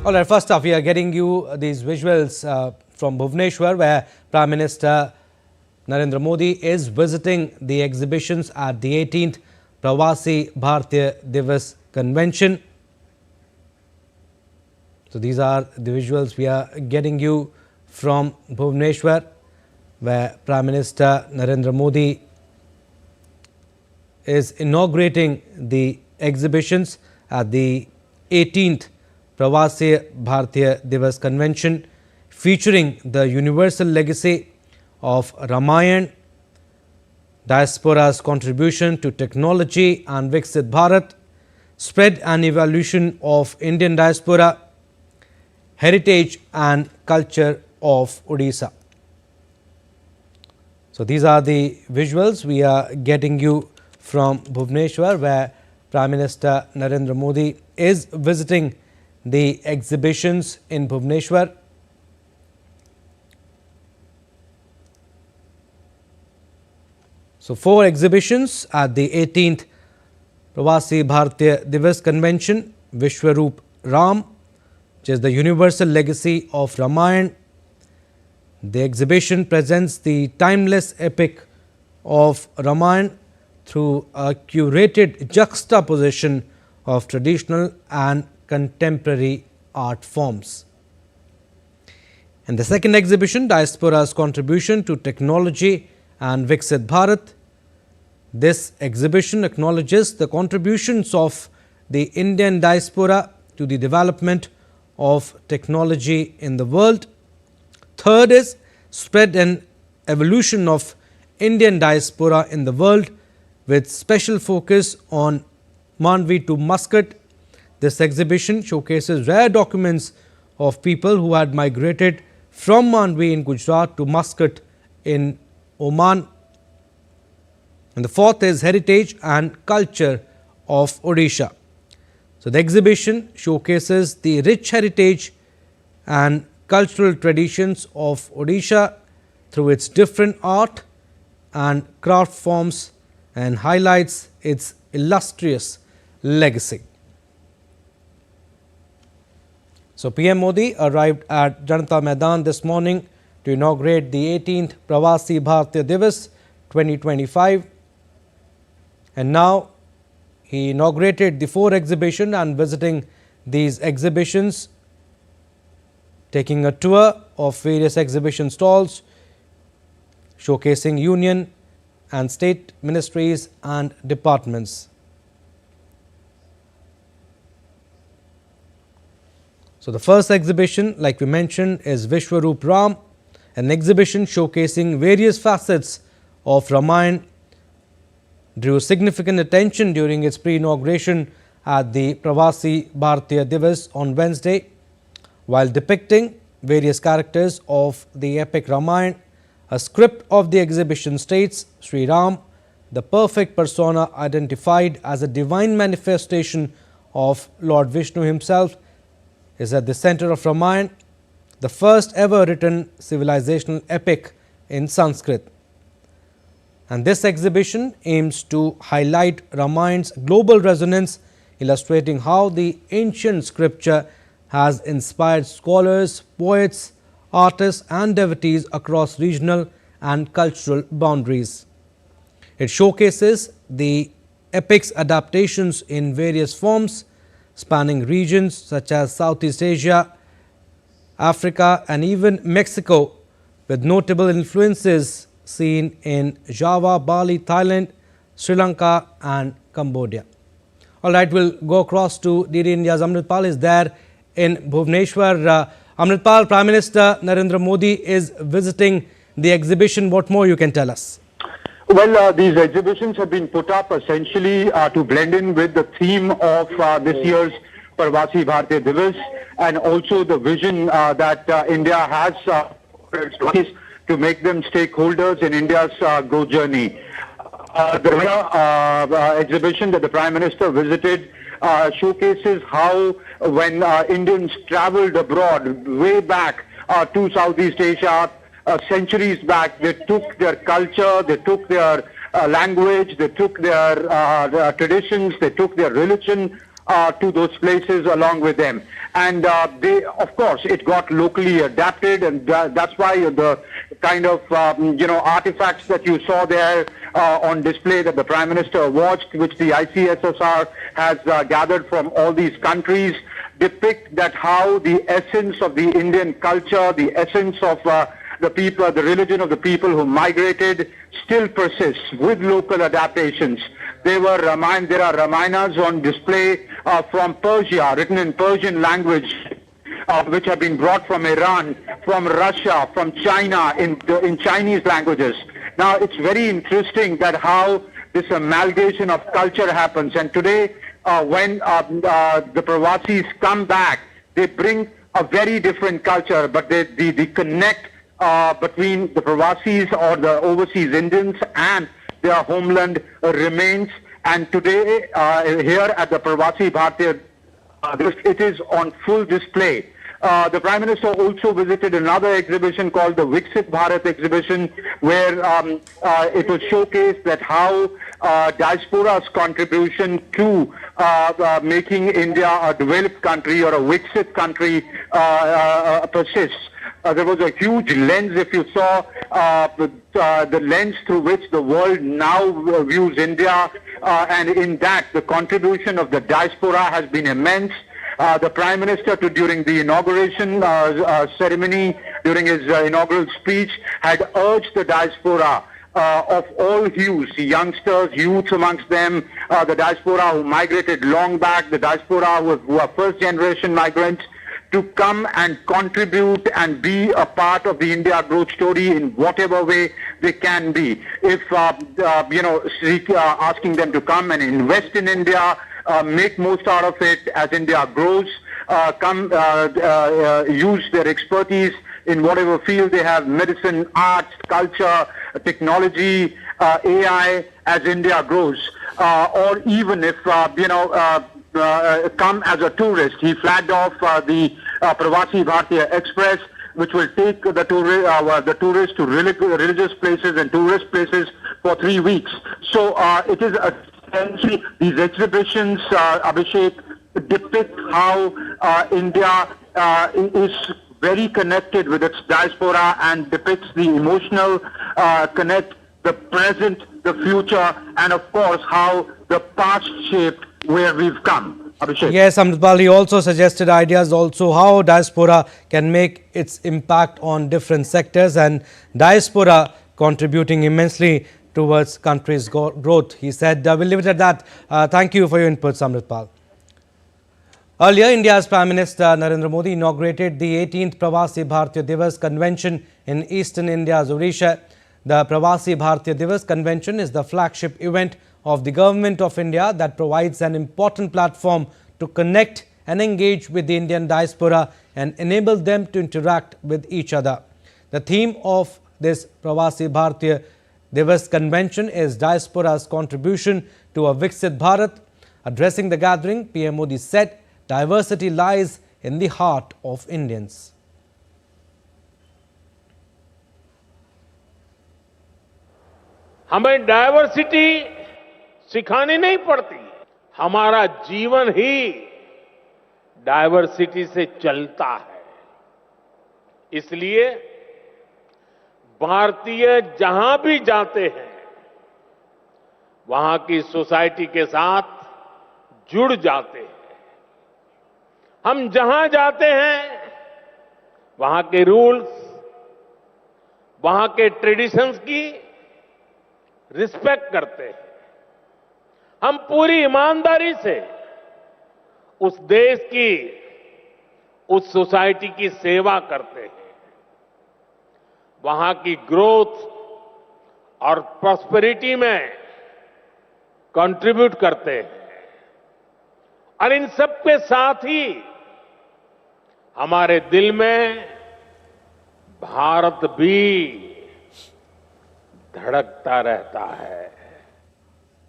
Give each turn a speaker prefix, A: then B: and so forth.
A: All right, first off, we are getting you these visuals from Bhubaneswar, where Prime Minister Narendra Modi is visiting the exhibitions at the 18th Pravasi Bharatiya Divas Convention. So these are the visuals we are getting you from Bhubaneswar, where Prime Minister Narendra Modi is inaugurating the exhibitions at the 18th Pravasi Bharatiya Divas Convention, featuring the universal legacy of Ramayana, Diaspora's contribution to technology and Viksit Bharat, spread and evolution of Indian diaspora, heritage and culture of Odisha. So these are the visuals we are getting you from Bhubaneswar, where Prime Minister Narendra Modi is visiting the exhibitions in Bhubaneswar. So 4 exhibitions at the 18th Pravasi Bharatiya Divas Convention: Vishwaroop Ram, which is the universal legacy of Ramayana. The exhibition presents the timeless epic of Ramayana through a curated juxtaposition of traditional and contemporary art forms. And the second exhibition, Diaspora's contribution to technology and Viksit Bharat. This exhibition acknowledges the contributions of the Indian diaspora to the development of technology in the world. Third is spread and evolution of Indian diaspora in the world, with special focus on Manvi to Muscat. This exhibition showcases rare documents of people who had migrated from Manvi in Gujarat to Muscat in Oman. And the fourth is heritage and culture of Odisha. So the exhibition showcases the rich heritage and cultural traditions of Odisha through its different art and craft forms, and highlights its illustrious legacy. So PM Modi arrived at Janata Maidan this morning to inaugurate the 18th Pravasi Bharatiya Divas 2025, and now he inaugurated the 4 exhibitions and visiting these exhibitions, taking a tour of various exhibition stalls showcasing union and state ministries and departments. So the first exhibition, like we mentioned, is Vishwaroop Ram, an exhibition showcasing various facets of Ramayana, drew significant attention during its pre-inauguration at the Pravasi Bharatiya Divas on Wednesday. While depicting various characters of the epic Ramayana, a script of the exhibition states Sri Ram, the perfect persona identified as a divine manifestation of Lord Vishnu himself, is at the center of Ramayana, the first ever written civilizational epic in Sanskrit. And this exhibition aims to highlight Ramayana's global resonance, illustrating how the ancient scripture has inspired scholars, poets, artists and devotees across regional and cultural boundaries. It showcases the epic's adaptations in various forms, spanning regions such as Southeast Asia, Africa and even Mexico, with notable influences seen in Java, Bali, Thailand, Sri Lanka and Cambodia. All right, we'll go across to DD India's Amritpal is there in Bhubaneswar. Amritpal, Prime Minister Narendra Modi is visiting the exhibition. What more you can tell us?
B: Well, these exhibitions have been put up essentially to blend in with the theme of this year's Pravasi Bharatiya Divas, and also the vision that India has to make them stakeholders in India's growth journey. The exhibition that the Prime Minister visited showcases how when Indians traveled abroad way back to Southeast Asia, centuries back, they took their culture, they took their language, they took their traditions, they took their religion to those places along with them. And they, of course, it got locally adapted, and that's why the kind of artifacts that you saw there on display that the Prime Minister watched, which the ICSSR has gathered from all these countries, depict that how the essence of the Indian culture, the essence of the people, the religion of the people who migrated still persists with local adaptations. There are Ramayanas on display from Persia, written in Persian language, which have been brought from Iran, from Russia, from China in Chinese languages. Now, it's very interesting that how this amalgamation of culture happens. And today, when the Pravasis come back, they bring a very different culture, but they connect between the Pravasis or the overseas Indians and their homeland remains. And today, here at the Pravasi Bharatiya, it is on full display. The Prime Minister also visited another exhibition called the Viksit Bharat exhibition, where it was showcased that how diaspora's contribution to making India a developed country or a Viksit country persists. There was a huge lens, if you saw, the lens through which the world now views India, and in that the contribution of the diaspora has been immense. The Prime Minister, during the inauguration ceremony, during his inaugural speech, had urged the diaspora of all hues, youngsters, youth amongst them, the diaspora who migrated long back, the diaspora who are first-generation migrants, to come and contribute and be a part of the India growth story in whatever way they can be. If, asking them to come and invest in India, make most out of it as India grows, use their expertise in whatever field they have, medicine, arts, culture, technology, AI, as India grows. Or even if, come as a tourist. He flagged off the Pravasi Bharatiya Express, which will take the tourists to religious places and tourist places for 3 weeks. So it is essentially these exhibitions, Abhishek, depict how India is very connected with its diaspora and depicts the emotional connect, the present, the future, and of course how the past shaped where we've come. Abhishek.
A: Yes, Amritpal, he also suggested ideas also how diaspora can make its impact on different sectors, and diaspora contributing immensely towards country's growth. He said, we'll leave it at that. Thank you for your inputs, Amritpal. Earlier, India's Prime Minister Narendra Modi inaugurated the 18th Pravasi Bharatiya Divas Convention in eastern India's Odisha. The Pravasi Bharatiya Divas Convention is the flagship event of the Government of India that provides an important platform to connect and engage with the Indian diaspora and enable them to interact with each other. The theme of this Pravasi Bharatiya Divas Convention is Diaspora's contribution to a Viksit Bharat. Addressing the gathering, PM Modi said, diversity lies in the heart of Indians.
C: हमें diversity सिखानी नहीं पड़ती, हमारा जीवन ही diversity से चलता है। इसलिए भारतीय जहां भी जाते हैं, वहां की सोसाइटी के साथ जुड़ जाते हैं। हम जहां जाते हैं, वहां के रूल्स, वहां के ट्रेडिशंस की रिस्पेक्ट करते हैं। हम पूरी ईमानदारी से उस देश की, उस सोसाइटी की सेवा करते हैं। वहां की ग्रोथ और प्रॉस्पेरिटी में कंट्रीब्यूट करते हैं। और इन सब के साथ ही हमारे दिल में भारत भी धड़कता रहता है।